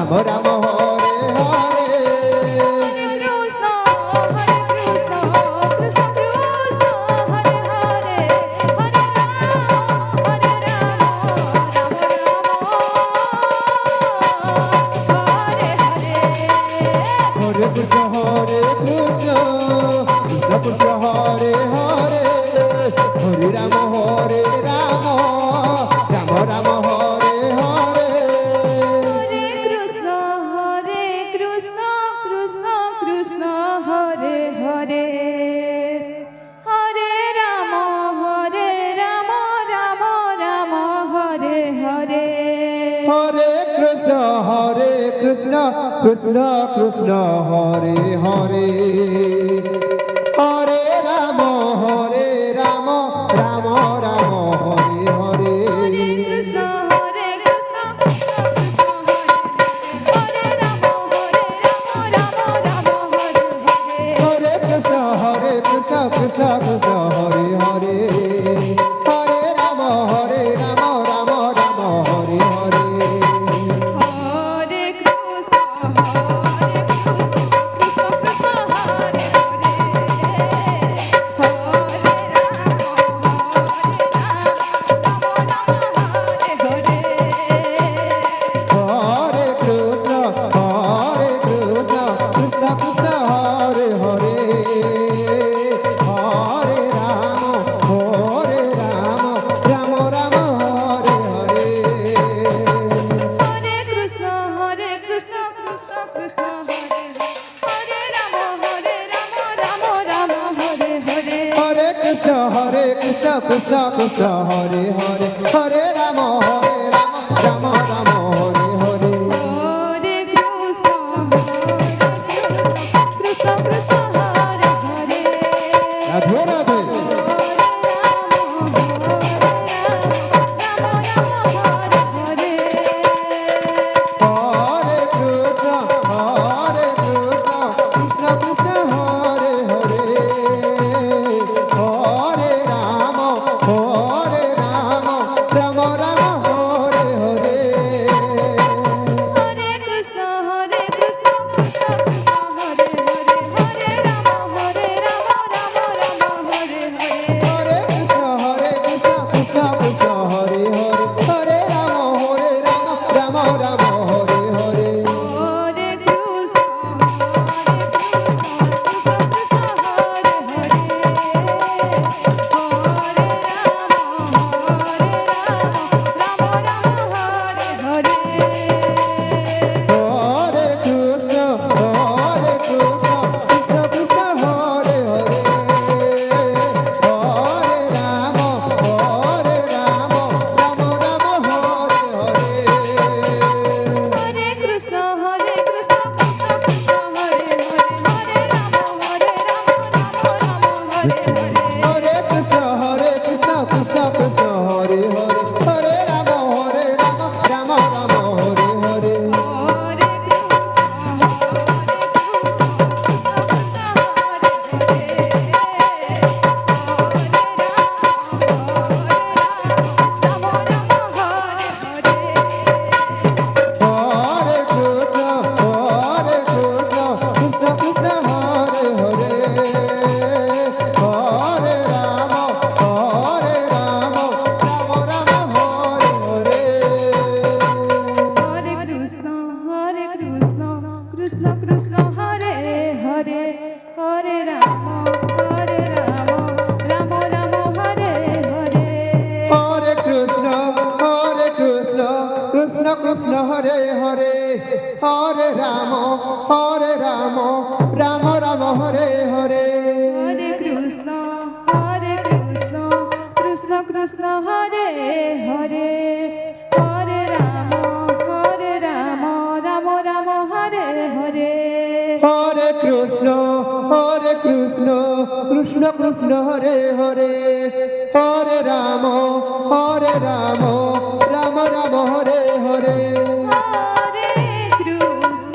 Ram Ram Hare Hare Krishna Hare Krishna Krishna Krishna Hare Hare Hare Ram Ram Hare Hare Hare Krishna Hare Krishna Krishna Krishna Hare Hare Hare Ram Ram Ram Hare Hare Hare Krishna Krishna Krishna Hare Hare Hare Ram Ram Ram Hare Hare Hare Krishna Krishna Krishna Hare Hare Hare Ram Ram Ram Hare Hare Krishna Krishna Krishna Hare Ram Ram Hare Hare Hare Krishna Krishna Krishna Hare Hare Hare Ram Ram Ram Hare Hare Hare Krishna Krishna Krishna Hare Hare Hare Krishna Krishna Hare Hare Hare Ram Ram Ram Hare Hare Hare Krishna Krishna Krishna Hare Hare Radhe Radhe Hare Krishna Krishna Krishna Hare Hare Hare Ram Ram Ram Hare Hare Hare Krishna Krishna Krishna Hare Hare Hare Ram Ram Ram Hare Hare Hare Krishna Krishna Krishna Hare Hare Hare Ram Ram Ram Hare Hare Hare Krishna Krishna Hare Hare Hare Ram Ram Hare Hare Hare Krishna Krishna Krishna Hare Hare Hare Ram Ram Ram Hare Hare Hare Krishna Krishna Krishna Hare Hare Hare Ram Ram Ram Hare Hare Hare Krishna Krishna Krishna Hare Hare Hare Ram Ram Ram Hare Hare Hare Hare Krishna Krishna Krishna Hare Hare Hare Ram Ram Ram Hare Hare Hare Krishna Krishna Krishna Hare Hare Hare Ram Ram Ram Hare Hare Hare Krishna Krishna Krishna Hare Hare Hare Ram Ram Ram Hare Hare Hare Krishna Krishna Krishna Hare Hare Hare Ram Ram Ram Hare Hare Hare Krishna Krishna Krishna Hare Hare Hare Ram Ram Ram Hare Hare Hare Krishna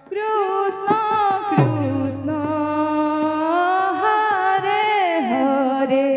Krishna Krishna Hare Hare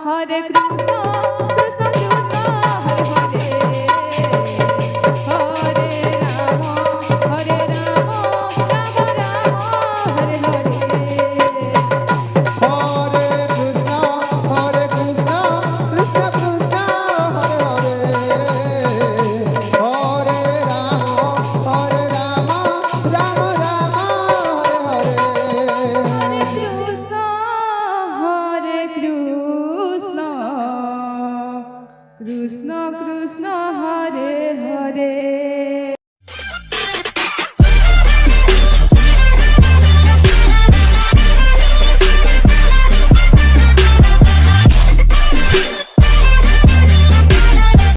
Hare Krishna Krishna Krishna Hare Hare Hare Ram Ram Ram Hare Hare Hare Krishna Krishna Krishna Hare Hare Hare Ram Ram Ram Hare Hare Hare Krishna Krishna Krishna Hare Hare